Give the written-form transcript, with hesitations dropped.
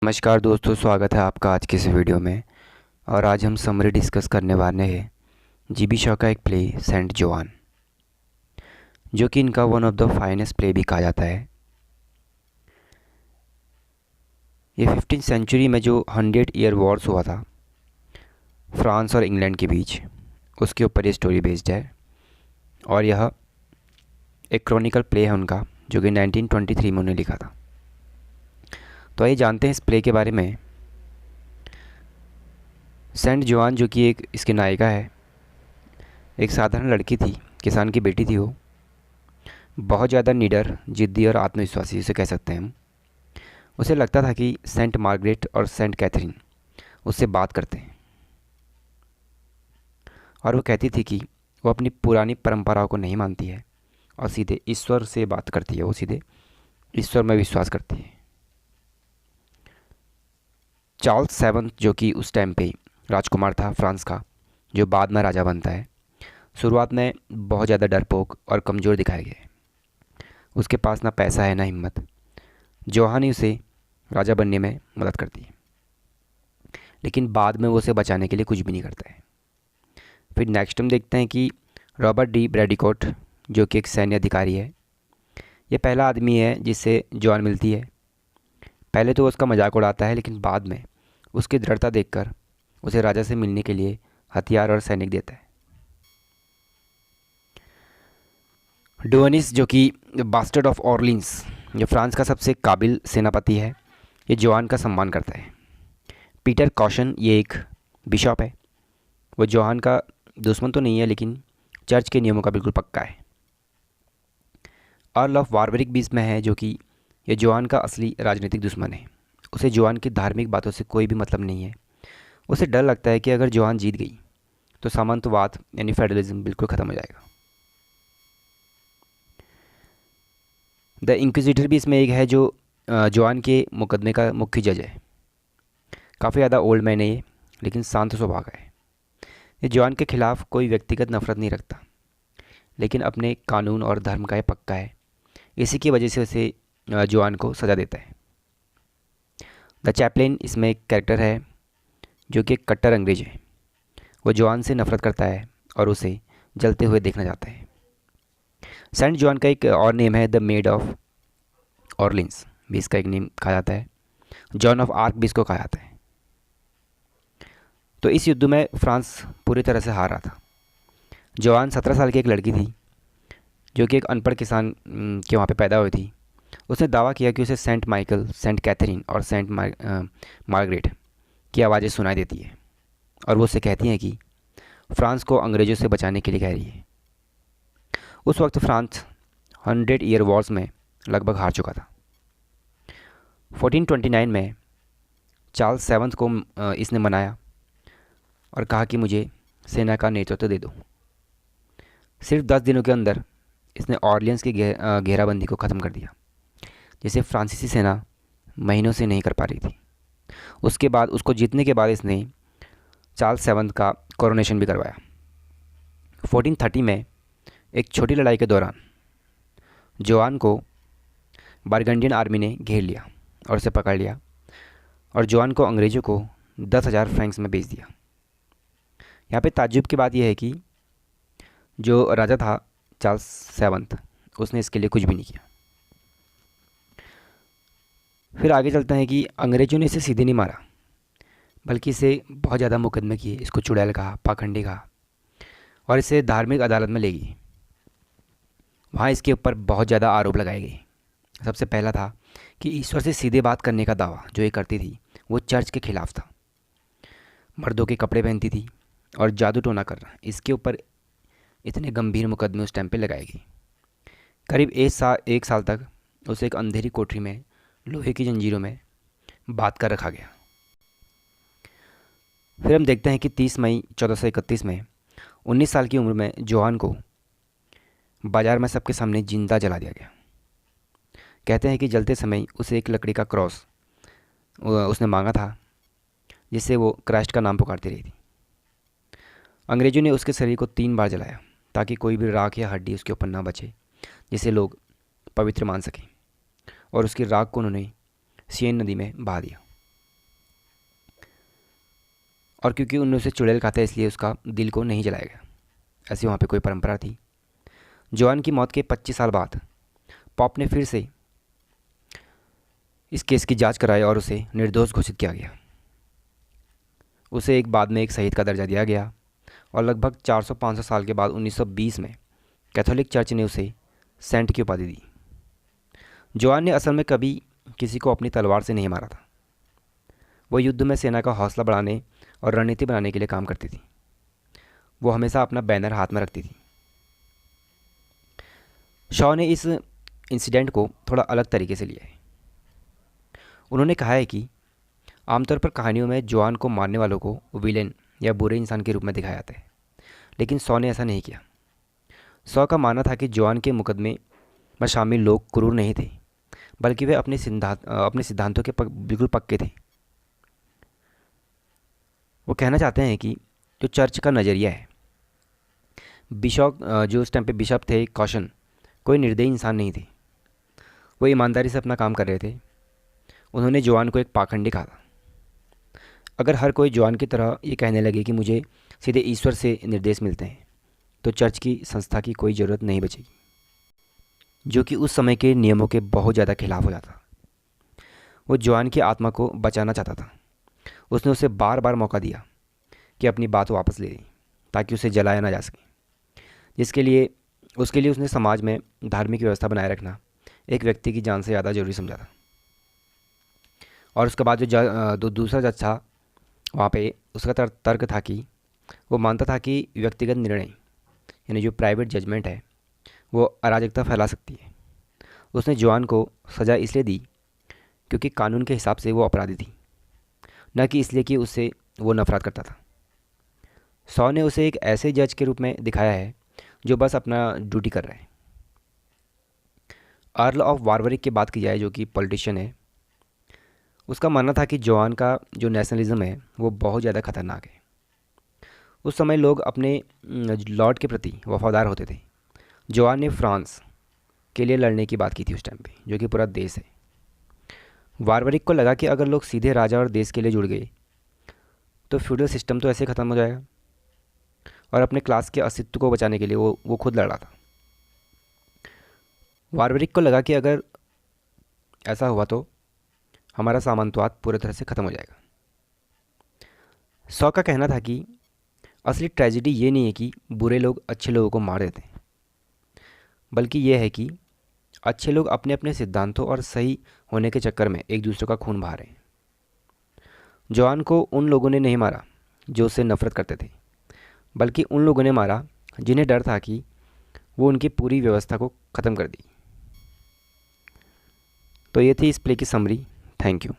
नमस्कार दोस्तों, स्वागत है आपका आज की इस वीडियो में। और आज हम समरी डिस्कस करने वाले हैं जीबी शॉ का एक प्ले सेंट जोआन, जो कि इनका one of the finest play भी कहा जाता है। ये 15th सेंचुरी में जो 100 ईयर वॉर्स हुआ था फ्रांस और इंग्लैंड के बीच, उसके ऊपर ये स्टोरी बेस्ड है। और यह एक क्रॉनिकल प्ले है उनका, जो कि 1923 में उन्होंने लिखा था। तो आइए जानते हैं इस प्ले के बारे में। सेंट जोआन, जो कि एक इसकी नायिका है, एक साधारण लड़की थी, किसान की बेटी थी। वो बहुत ज़्यादा निडर, जिद्दी और आत्मविश्वासी उसे कह सकते हैं हम। उसे लगता था कि सेंट मार्गरेट और सेंट कैथरीन उससे बात करते हैं, और वो कहती थी कि वो अपनी पुरानी परंपराओं को नहीं मानती है और सीधे ईश्वर से बात करती है। वो सीधे ईश्वर में विश्वास करती है। चार्ल्स सेवन्थ, जो कि उस टाइम पे राजकुमार था फ्रांस का, जो बाद में राजा बनता है, शुरुआत में बहुत ज़्यादा डरपोक और कमज़ोर दिखाया गया है। उसके पास ना पैसा है ना हिम्मत। जोहान ही उसे राजा बनने में मदद करती है, लेकिन बाद में वो उसे बचाने के लिए कुछ भी नहीं करता है। फिर नेक्स्ट हम देखते हैं कि रॉबर्ट डी ब्रैडिकोट, जो कि एक सैन्य अधिकारी है, ये पहला आदमी है जिससे जोआन मिलती है। पहले तो वो उसका मजाक उड़ाता है, लेकिन बाद में उसकी दृढ़ता देखकर उसे राजा से मिलने के लिए हथियार और सैनिक देता है। डुअनिस, जो कि बास्टर्ड ऑफ ऑर्लिन्स, जो फ्रांस का सबसे काबिल सेनापति है, ये जोआन का सम्मान करता है। पीटर कॉशन, ये एक बिशप है। वो जोहान का दुश्मन तो नहीं है, लेकिन चर्च के नियमों का बिल्कुल पक्का है। अर्ल ऑफ वारबरिक भी इसमें है, जो कि ये जोहान का असली राजनीतिक दुश्मन है। उसे जोहान की धार्मिक बातों से कोई भी मतलब नहीं है। उसे डर लगता है कि अगर जोहान जीत गई तो सामंतवाद यानी फेडरलिज्म बिल्कुल ख़त्म हो जाएगा। द इंक्विजिटर भी इसमें एक है, जो जोहान के मुकदमे का मुख्य जज है। काफ़ी ज़्यादा ओल्ड मैन है ये, लेकिन शांत स्वभाव का है। ये जोआन के खिलाफ कोई व्यक्तिगत नफरत नहीं रखता, लेकिन अपने कानून और धर्म का ये पक्का है। इसी की वजह से उसे जोआन को सज़ा देता है। द चैपलिन इसमें एक कैरेक्टर है, जो कि एक कट्टर अंग्रेज है। वो जोआन से नफरत करता है और उसे जलते हुए देखना चाहता है। सेंट जोआन का एक और नेम है द मेड ऑफ ऑर्लिन्स, भी इसका एक नेम कहा जाता है। जॉन ऑफ आर्क भी इसको कहा जाता है। तो इस युद्ध में फ्रांस पूरी तरह से हार रहा था। जोआन 17 साल की एक लड़की थी, जो कि एक अनपढ़ किसान के वहाँ पे पैदा हुई थी। उसने दावा किया कि उसे सेंट माइकल, सेंट कैथरीन और सेंट मार्गरेट की आवाज़ें सुनाई देती है, और वो उससे कहती हैं कि फ्रांस को अंग्रेज़ों से बचाने के लिए कह रही है। उस वक्त फ्रांस 100 ईयर वॉर्स में लगभग हार चुका था। 1429 में चार्ल्स सेवन्थ को इसने मनाया और कहा कि मुझे सेना का नेतृत्व दे दो। सिर्फ 10 दिनों के अंदर इसने ऑर्लियंस की घेराबंदी को ख़त्म कर दिया, जिसे फ्रांसीसी सेना महीनों से नहीं कर पा रही थी। उसके बाद उसको जीतने के बाद इसने चार्ल्स सेवन्थ का कोरोनेशन भी करवाया। 1430 में एक छोटी लड़ाई के दौरान जोआन को बर्गंडियन आर्मी ने घेर लिया और उसे पकड़ लिया, और जोआन को अंग्रेज़ों को 10,000 फ्रैंक्स में बेच दिया। यहाँ पे ताज्जुब की बात यह है कि जो राजा था चार्ल्स सेवन्थ, उसने इसके लिए कुछ भी नहीं किया। फिर आगे चलते हैं कि अंग्रेज़ों ने इसे सीधे नहीं मारा, बल्कि इसे बहुत ज़्यादा मुकदमे किए। इसको चुड़ैल कहा, पाखंडी कहा, और इसे धार्मिक अदालत में ले गई। वहाँ इसके ऊपर बहुत ज़्यादा आरोप लगाए गए। सबसे पहला था कि ईश्वर से सीधे बात करने का दावा जो ये करती थी, वो चर्च के खिलाफ था। मर्दों के कपड़े पहनती थी और जादू टोना करना, इसके ऊपर इतने गंभीर मुकदमे उस टाइम पे लगाए गए। करीब एक साल तक उसे एक अंधेरी कोठरी में लोहे की जंजीरों में बांध कर रखा गया। फिर हम देखते हैं कि 30 मई 1431 में 19 साल की उम्र में जोआन को बाजार में सबके सामने जिंदा जला दिया गया। कहते हैं कि जलते समय उसे एक लकड़ी का क्रॉस उसने मांगा था, जिससे वो क्राइस्ट का नाम पुकारती रही थी। अंग्रेज़ों ने उसके शरीर को 3 बार जलाया, ताकि कोई भी राख या हड्डी उसके ऊपर ना बचे, जिसे लोग पवित्र मान सकें, और उसकी राख को उन्होंने सिएन नदी में बहा दिया। और क्योंकि उनमें उसे चुड़ैल खाता है इसलिए उसका दिल को नहीं जलाया गया। ऐसी वहाँ पे कोई परंपरा थी। जोआन की मौत के 25 साल बाद पॉप ने फिर से इस केस की जांच कराई और उसे निर्दोष घोषित किया गया। उसे बाद में एक शहीद का दर्जा दिया गया और लगभग 400-500 साल के बाद 1920 में कैथोलिक चर्च ने उसे सेंट की उपाधि दी। जोआन ने असल में कभी किसी को अपनी तलवार से नहीं मारा था। वो युद्ध में सेना का हौसला बढ़ाने और रणनीति बनाने के लिए काम करती थी। वो हमेशा अपना बैनर हाथ में रखती थी। शॉ ने इस इंसिडेंट को थोड़ा अलग तरीके से लिया है। उन्होंने कहा है कि आमतौर पर कहानियों में जोआन को मारने वालों को विलेन या बुरे इंसान के रूप में दिखाया जाता है, लेकिन शॉ ने ऐसा नहीं किया। शॉ का मानना था कि जोआन के मुकदमे में शामिल लोग क्रूर नहीं थे, बल्कि वे अपने सिद्धांतों के बिल्कुल पक्के थे। वो कहना चाहते हैं कि जो चर्च का नज़रिया है, बिशप जो उस टाइम पे बिशप थे कॉशन, कोई निर्दयी इंसान नहीं थे। वो ईमानदारी से अपना काम कर रहे थे। उन्होंने जोआन को एक पाखंडी कहा था। अगर हर कोई जोआन की तरह ये कहने लगे कि मुझे सीधे ईश्वर से निर्देश मिलते हैं, तो चर्च की संस्था की कोई ज़रूरत नहीं बचेगी, जो कि उस समय के नियमों के बहुत ज़्यादा खिलाफ हो जाता। वो जोआन की आत्मा को बचाना चाहता था। उसने उसे बार बार मौका दिया कि अपनी बात वापस ले ले, ताकि उसे जलाया ना जा सके। उसके लिए उसने समाज में धार्मिक व्यवस्था बनाए रखना एक व्यक्ति की जान से ज़्यादा जरूरी समझा था। और उसके बाद जो दूसरा जज था वहाँ पे, उसका तर्क था कि वो मानता था कि व्यक्तिगत निर्णय यानी जो प्राइवेट जजमेंट है वो अराजकता फैला सकती है। उसने जोआन को सज़ा इसलिए दी क्योंकि कानून के हिसाब से वो अपराधी थी, न कि इसलिए कि उससे वो नफरत करता था। शॉ ने उसे एक ऐसे जज के रूप में दिखाया है जो बस अपना ड्यूटी कर रहा है। अर्ल ऑफ वारवरिक की बात की जाए, जो कि पॉलिटिशियन है, उसका मानना था कि जोआन का जो नेशनलिज्म है वो बहुत ज़्यादा खतरनाक है। उस समय लोग अपने लॉर्ड के प्रति वफादार होते थे। जोआन ने फ्रांस के लिए लड़ने की बात की थी उस टाइम पे, जो कि पूरा देश है। वारवरिक को लगा कि अगर लोग सीधे राजा और देश के लिए जुड़ गए तो फ्यूडल सिस्टम तो ऐसे ख़त्म हो जाएगा, और अपने क्लास के अस्तित्व को बचाने के लिए वो खुद लड़ रहा था। वारवरिक को लगा कि अगर ऐसा हुआ तो हमारा सामंतवाद पूरी तरह से ख़त्म हो जाएगा। शॉ का कहना था कि असली ट्रेजिडी ये नहीं है कि बुरे लोग अच्छे लोगों को मार देते हैं, बल्कि ये है कि अच्छे लोग अपने अपने सिद्धांतों और सही होने के चक्कर में एक दूसरे का खून बहा रहे हैं। जोआन को उन लोगों ने नहीं मारा जो उससे नफरत करते थे, बल्कि उन लोगों ने मारा जिन्हें डर था कि वो उनकी पूरी व्यवस्था को ख़त्म कर दी। तो ये थी इस प्ले की समरी। Thank you.